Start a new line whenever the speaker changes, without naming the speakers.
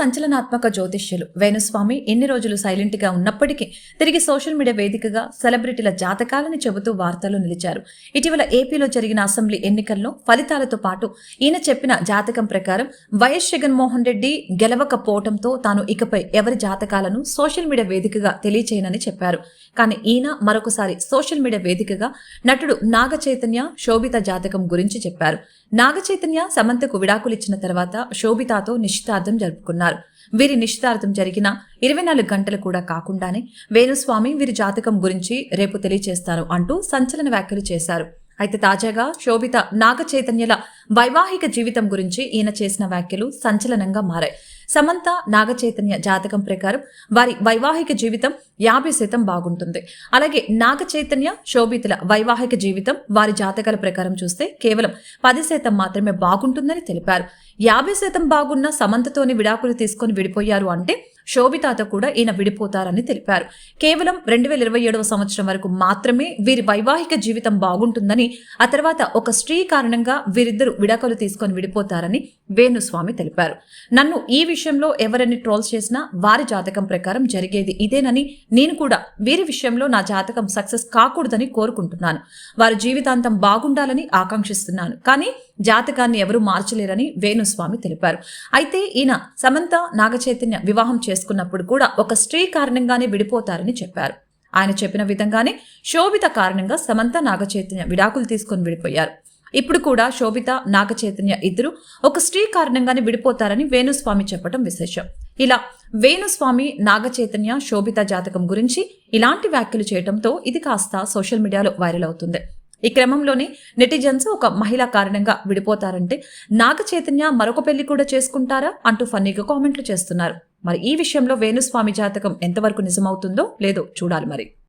సంచలనాత్మక జ్యోతిష్యులు వేణుస్వామి ఎన్ని రోజులు సైలెంట్ గా ఉన్నప్పటికీ తిరిగి సోషల్ మీడియా వేదికగా సెలబ్రిటీల జాతకాలని చెబుతూ వార్తలు నిలిచారు. ఇటీవల ఏపీలో జరిగిన అసెంబ్లీ ఎన్నికల్లో ఫలితాలతో పాటు ఈయన చెప్పిన జాతకం ప్రకారం వైఎస్ జగన్మోహన్ రెడ్డి గెలవకపోవడంతో తాను ఇకపై ఎవరి జాతకాలను సోషల్ మీడియా వేదికగా తెలియచేయనని చెప్పారు. కానీ ఈయన మరొకసారి సోషల్ మీడియా వేదికగా నటుడు నాగ చైతన్య శోభిత జాతకం గురించి చెప్పారు. నాగ చైతన్య సమంతకు విడాకులిచ్చిన తర్వాత శోభితతో నిశ్చితార్థం జరుపుకున్నారు. వీరి నిశ్చితార్థం జరిగిన 24 గంటలు కూడా కాకుండానే వేణుస్వామి వీరి జాతకం గురించి రేపు తెలియజేస్తారు అంటూ సంచలన వ్యాఖ్యలు చేశారు. అయితే తాజాగా శోభిత నాగ చైతన్యల వైవాహిక జీవితం గురించి ఈయన చేసిన వ్యాఖ్యలు సంచలనంగా మారాయి. సమంత నాగ చైతన్య జాతకం ప్రకారం వారి వైవాహిక జీవితం 50% బాగుంటుంది. అలాగే నాగ చైతన్య శోభితల వైవాహిక జీవితం వారి జాతకాల ప్రకారం చూస్తే కేవలం 10% మాత్రమే బాగుంటుందని తెలిపారు. 50% బాగున్న సమంతతోని విడాకులు తీసుకొని విడిపోయారు అంటే శోభితతో కూడా ఈయన విడిపోతారని తెలిపారు. కేవలం 2027వ సంవత్సరం వరకు మాత్రమే వీరి వైవాహిక జీవితం బాగుంటుందని, ఆ తర్వాత ఒక స్త్రీ కారణంగా వీరిద్దరు విడాకులు తీసుకొని విడిపోతారని వేణుస్వామి తెలిపారు. నన్ను ఈ విషయంలో ఎవరిని ట్రోల్స్ చేసినా వారి జాతకం ప్రకారం జరిగేది ఇదేనని, నేను కూడా వీరి విషయంలో నా జాతకం సక్సెస్ కాకూడదని కోరుకుంటున్నాను. వారి జీవితాంతం బాగుండాలని ఆకాంక్షిస్తున్నాను. కానీ జాతకాన్ని ఎవరూ మార్చలేరని వేణుస్వామి తెలిపారు. అయితే ఈయన సమంత నాగచైతన్య వివాహం చేసుకున్నప్పుడు కూడా ఒక స్త్రీ కారణంగానే విడిపోతారని చెప్పారు. ఆయన చెప్పిన విధంగానే శోభిత కారణంగా సమంత నాగచైతన్య విడాకులు తీసుకొని విడిపోయారు. ఇప్పుడు కూడా శోభిత నాగచైతన్య ఇద్దరు ఒక స్త్రీ కారణంగానే విడిపోతారని వేణుస్వామి చెప్పడం విశేషం. ఇలా వేణుస్వామి నాగచైతన్య శోభిత జాతకం గురించి ఇలాంటి వ్యాఖ్యలు చేయడంతో ఇది కాస్త సోషల్ మీడియాలో వైరల్ అవుతుంది. ఈ క్రమంలోనే నెటిజన్స్ ఒక మహిళ కారణంగా విడిపోతారంటే నాగ చైతన్య మరొక పెళ్లి కూడా చేసుకుంటారా అంటూ ఫన్నీగా కామెంట్లు చేస్తున్నారు. మరి ఈ విషయంలో వేణుస్వామి జాతకం ఎంతవరకు నిజమవుతుందో లేదో చూడాలి మరి.